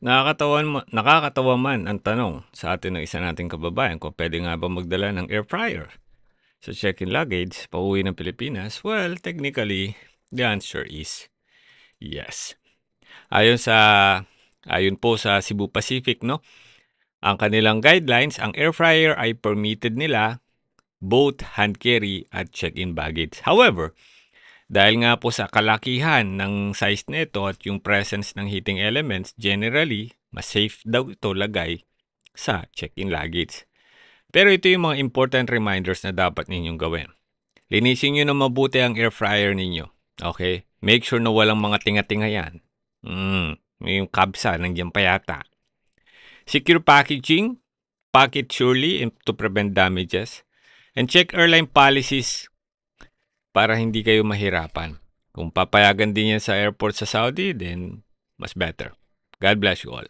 Nakakatawa man ang tanong sa atin ng isa nating kababayan kung pwede nga ba magdala ng air fryer sa check-in luggage pauwi ng Pilipinas. Well, technically, the answer is yes. Ayon sa ayon po sa Cebu Pacific, no? Ang kanilang guidelines, ang air fryer ay permitted nila both hand carry at check-in baggage. However, dahil nga po sa kalakihan ng size nito at yung presence ng heating elements, generally, mas safe daw ito lagay sa check-in luggage. Pero ito yung mga important reminders na dapat ninyong gawin. Linisin nyo na mabuti ang air fryer ninyo. Okay? Make sure na walang mga tinga-tinga yan. Yung kabsa, nandiyan pa yata. Secure packaging. Pack it surely to prevent damages. And check airline policies para hindi kayo mahirapan. Kung papayagan din yan sa airport sa Saudi, then mas better. God bless you all.